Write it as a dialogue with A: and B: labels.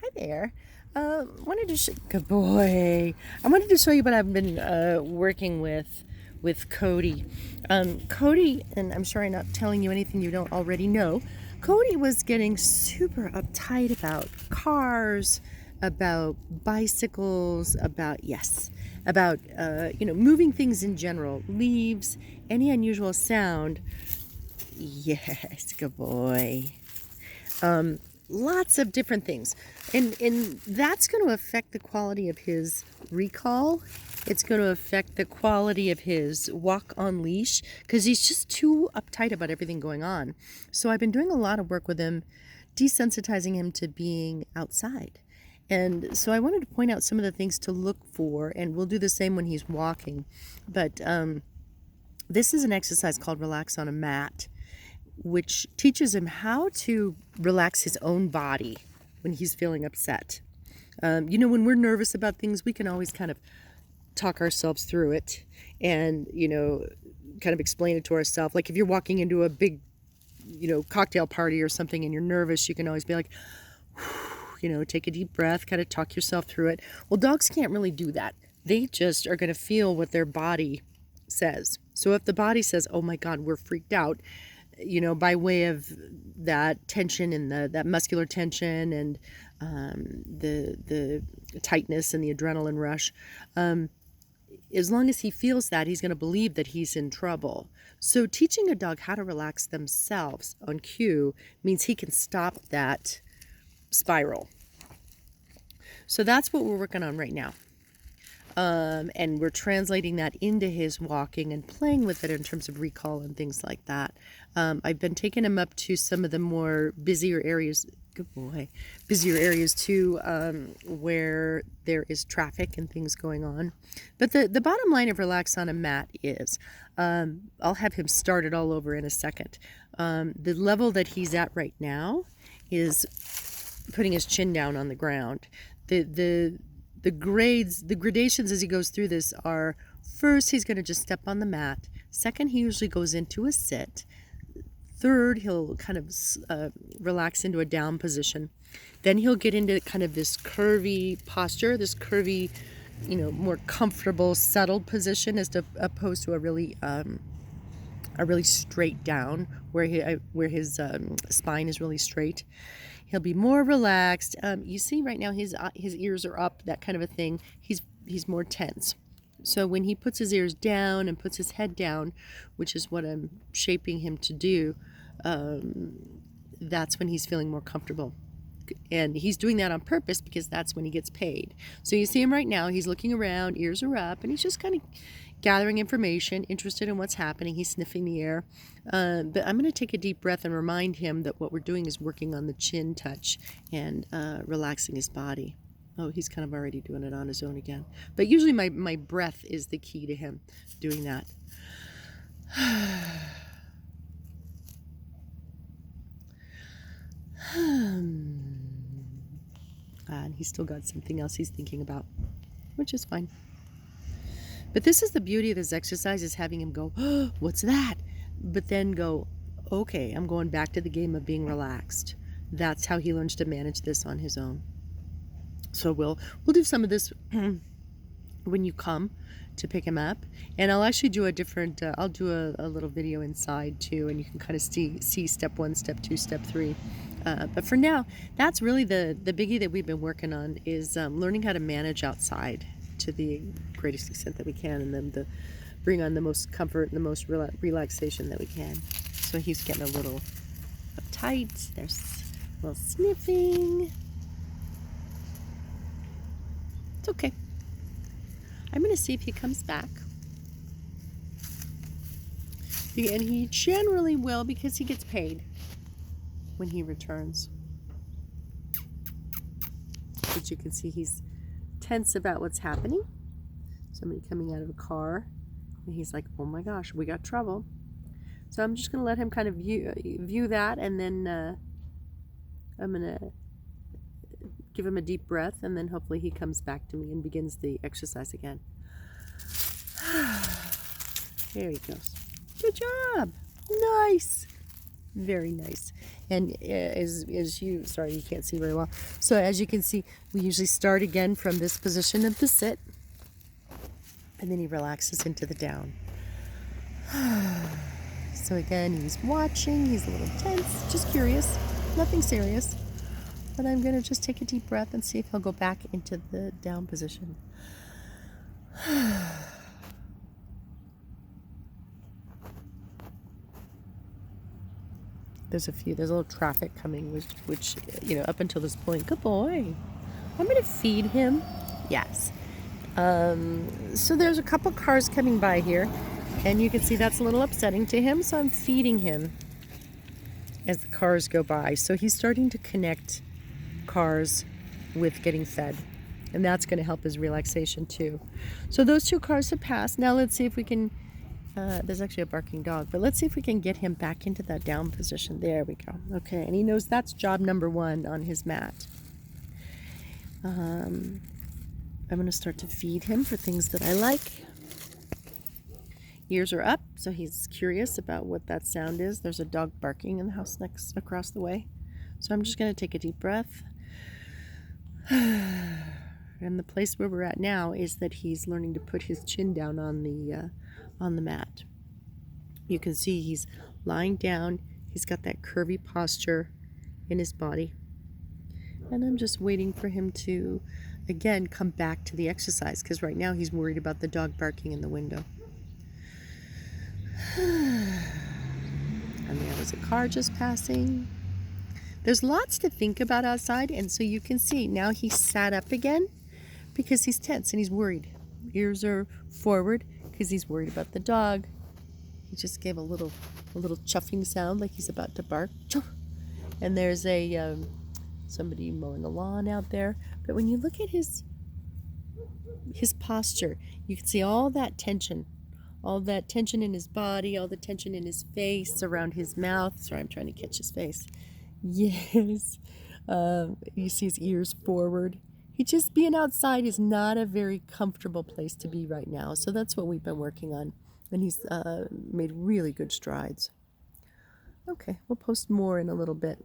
A: Hi there. Good boy. I wanted to show you what I've been working with Cody. Cody, and I'm sure I'm not telling you anything you don't already know. Cody was getting super uptight about cars, about bicycles, about moving things in general, leaves, any unusual sound. Yes, good boy. Lots of different things, and that's going to affect the quality of his recall. It's going to affect the quality of his walk on leash because he's just too uptight about everything going on. So I've been doing a lot of work with him, desensitizing him to being outside. And so I wanted to point out some of the things to look for, and we'll do the same when he's walking. But this is an exercise called Relax on a Mat, which teaches him how to relax his own body when he's feeling upset. When we're nervous about things, we can always kind of talk ourselves through it and, kind of explain it to ourselves. Like if you're walking into a big, cocktail party or something and you're nervous, you can always be like, take a deep breath, kind of talk yourself through it. Well, dogs can't really do that. They just are going to feel what their body says. So if the body says, oh my God, we're freaked out, by way of that tension and that muscular tension and the tightness and the adrenaline rush, as long as he feels that, he's going to believe that he's in trouble. So teaching a dog how to relax themselves on cue means he can stop that spiral. So that's what we're working on right now. And we're translating that into his walking and playing with it in terms of recall and things like that. I've been taking him up to some of the more busier areas. Good boy. Busier areas too, where there is traffic and things going on. But the bottom line of Relax on a Mat is, I'll have him start it all over in a second. The level that he's at right now is putting his chin down on the ground. The gradations as he goes through this are, first, he's going to just step on the mat. Second, he usually goes into a sit. Third, he'll kind of relax into a down position. Then he'll get into kind of this curvy posture, this curvy, more comfortable, settled position as opposed to a really straight down where his spine is really straight. He'll be more relaxed. You see right now his ears are up, that kind of a thing. He's more tense. So when he puts his ears down and puts his head down, which is what I'm shaping him to do, that's when he's feeling more comfortable. And he's doing that on purpose because that's when he gets paid. So you see him right now, he's looking around, ears are up, and he's just kind of gathering information, interested in what's happening. He's sniffing the air. But I'm going to take a deep breath and remind him that what we're doing is working on the chin touch and relaxing his body. Oh, he's kind of already doing it on his own again. But usually my breath is the key to him doing that. And he's still got something else he's thinking about, which is fine. But this is the beauty of this exercise, is having him go, oh, what's that? But then go, okay, I'm going back to the game of being relaxed. That's how he learns to manage this on his own. So we'll do some of this when you come to pick him up, and I'll actually do a different. I'll do a little video inside too, and you can kind of see step 1, step 2, step 3. But for now, that's really the biggie that we've been working on, is learning how to manage outside to the greatest extent that we can, and then to bring on the most comfort and the most relaxation that we can. So he's getting a little uptight. There's a little sniffing. It's okay. I'm going to see if he comes back. And he generally will, because he gets paid when he returns. But you can see he's tense about what's happening. Somebody coming out of a car, and he's like, oh my gosh, we got trouble. So I'm just going to let him kind of view that, and then I'm going to give him a deep breath, and then hopefully he comes back to me and begins the exercise again. There he goes. Good job. Nice. Very nice. And as you, sorry, you can't see very well. So as you can see, we usually start again from this position of the sit, and then he relaxes into the down. So again, he's watching, he's a little tense, just curious, nothing serious. But I'm going to just take a deep breath and see if he'll go back into the down position. There's a little traffic coming, which, you know, up until this point, good boy. I'm going to feed him. Yes. So there's a couple cars coming by here, and you can see that's a little upsetting to him, so I'm feeding him as the cars go by. So he's starting to connect cars with getting fed, and that's going to help his relaxation too. So those two cars have passed. Now let's see if we can, there's actually a barking dog, but let's see if we can get him back into that down position. There we go. Okay, and he knows that's job number 1 on his mat. I'm going to start to feed him for things that I like. Ears are up, so he's curious about what that sound is. There's a dog barking in the house across the way. So I'm just going to take a deep breath. And the place where we're at now is that he's learning to put his chin down on the mat. You can see he's lying down. He's got that curvy posture in his body. And I'm just waiting for him to, again, come back to the exercise, because right now he's worried about the dog barking in the window. And there was a car just passing. There's lots to think about outside, and so you can see now he's sat up again because he's tense and he's worried. Ears are forward because he's worried about the dog. He just gave a little chuffing sound like he's about to bark. And there's a somebody mowing the lawn out there. But when you look at his posture, you can see all that tension in his body, all the tension in his face, around his mouth. Sorry, I'm trying to catch his face. Yes. You see his ears forward. He just being outside is not a very comfortable place to be right now. So that's what we've been working on. And he's made really good strides. Okay, we'll post more in a little bit.